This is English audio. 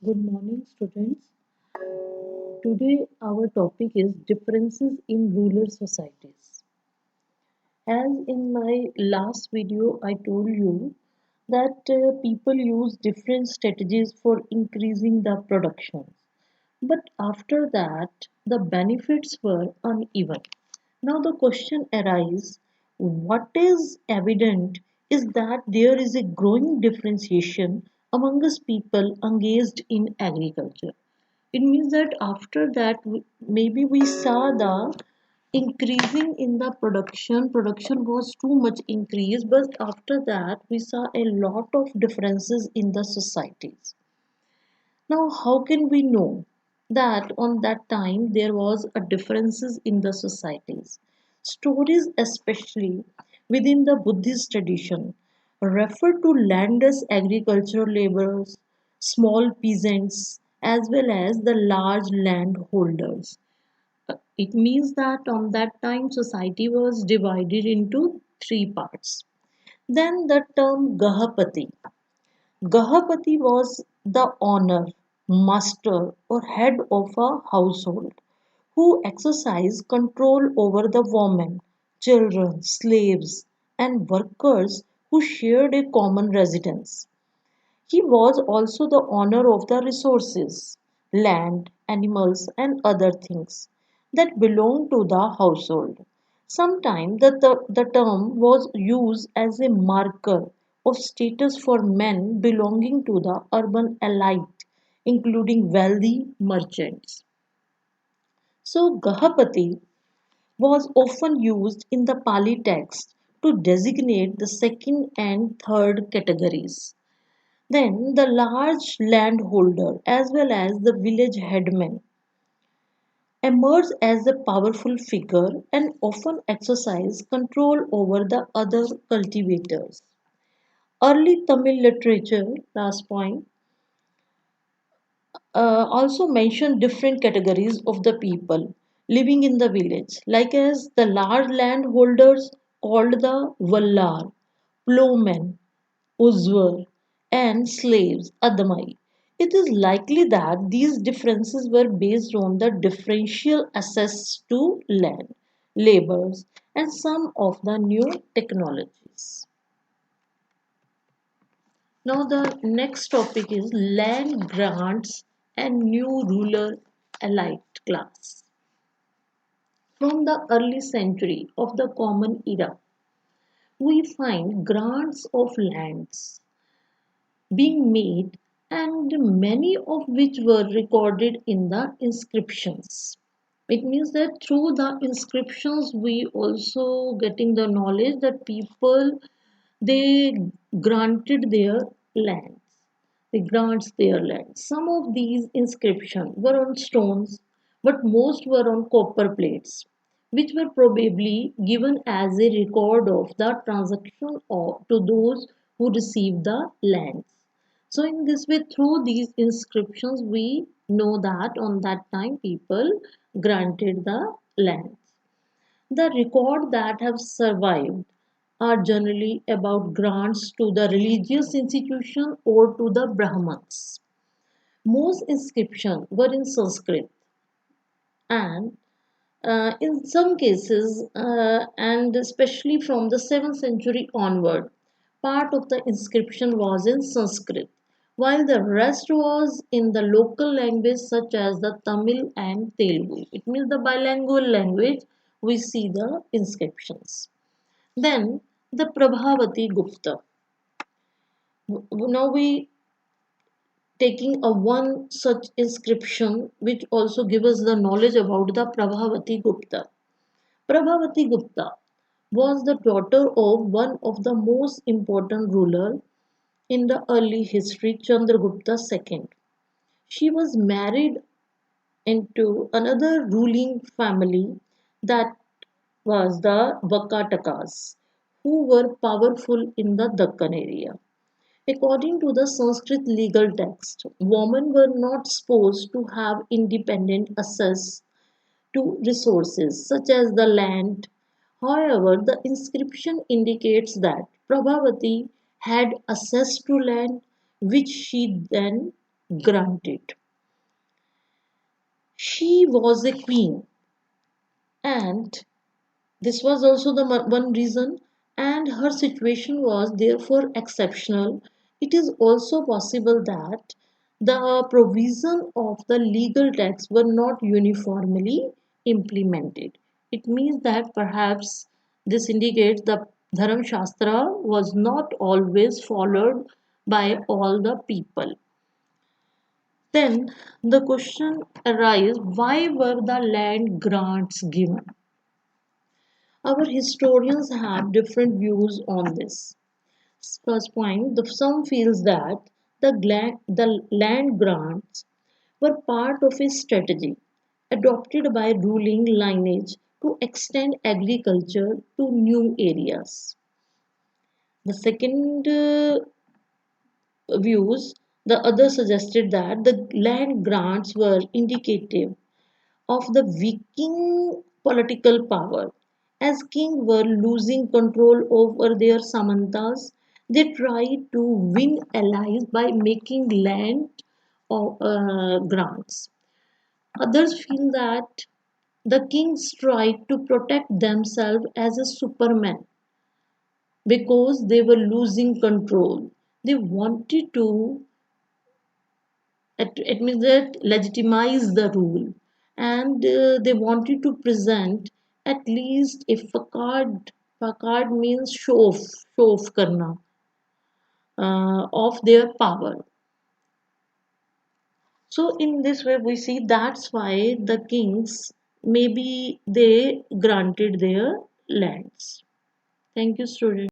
Good morning, students. Today, our topic is differences in rural societies. As in my last video, I told you that people use different strategies for increasing the production. But after that, the benefits were uneven. Now, the question arises, what is evident is that there is a growing differentiation among us people engaged in agriculture. It means that after that, maybe we saw the increasing in the production was too much increased, but after that we saw a lot of differences in the societies. Now, how can we know that on that time there was a differences in the societies? Stories, especially within the Buddhist tradition, refer to land as agricultural laborers, small peasants, as well as the large landholders. It means that on that time society was divided into three parts. Then the term Gahapati. Gahapati was the owner, master, or head of a household who exercised control over the women, children, slaves, and workers who shared a common residence. He was also the owner of the resources, land, animals, and other things that belonged to the household. Sometimes the term was used as a marker of status for men belonging to the urban elite, including wealthy merchants. So, Gahapati was often used in the Pali text to designate the second and third categories. Then the large landholder as well as the village headman emerge as a powerful figure and often exercise control over the other cultivators. Early Tamil literature, last point, also mentioned different categories of the people living in the village, like as the large landholders called the Vallar, plowmen, Uzwar, and slaves, Adamai. It is likely that these differences were based on the differential access to land, labors, and some of the new technologies. Now, the next topic is land grants and new ruler elite class. From the early century of the Common Era, we find grants of lands being made, and many of which were recorded in the inscriptions. It means that through the inscriptions we also getting the knowledge that people they granted their lands. They grants their lands. Some of these inscriptions were on stones, but most were on copper plates, which were probably given as a record of the transaction to those who received the lands. So in this way, through these inscriptions, we know that on that time people granted the lands. The record that have survived are generally about grants to the religious institution or to the Brahmins. Most inscriptions were in Sanskrit, and in some cases, and especially from the 7th century onward, part of the inscription was in Sanskrit, while the rest was in the local language such as the Tamil and Telugu. It means the bilingual language we see the inscriptions. Then the Prabhavati Gupta. Now we taking a one such inscription which also gives us the knowledge about the Prabhavati Gupta. Prabhavati Gupta was the daughter of one of the most important rulers in the early history, Chandragupta II. She was married into another ruling family that was the Vakatakas, who were powerful in the Dakkan area. According to the Sanskrit legal text, women were not supposed to have independent access to resources such as the land. However, the inscription indicates that Prabhavati had access to land which she then granted. She was a queen, and this was also the one reason, and her situation was therefore exceptional. It is also possible that the provision of the legal texts were not uniformly implemented. It means that perhaps this indicates the Dharam Shastra was not always followed by all the people. Then the question arises, why were the land grants given? Our historians have different views on this. First point, the some feels that the land grants were part of a strategy adopted by ruling lineage to extend agriculture to new areas. The second views, the other suggested that the land grants were indicative of the weakening political power. As kings were losing control over their samantas, they tried to win allies by making land grants. Others feel that the kings tried to protect themselves as a superman because they were losing control. They wanted to it means that legitimize the rule, and they wanted to present at least a facade means show off karna of their power. So in this way we see that's why the kings maybe they granted their lands. Thank you, students.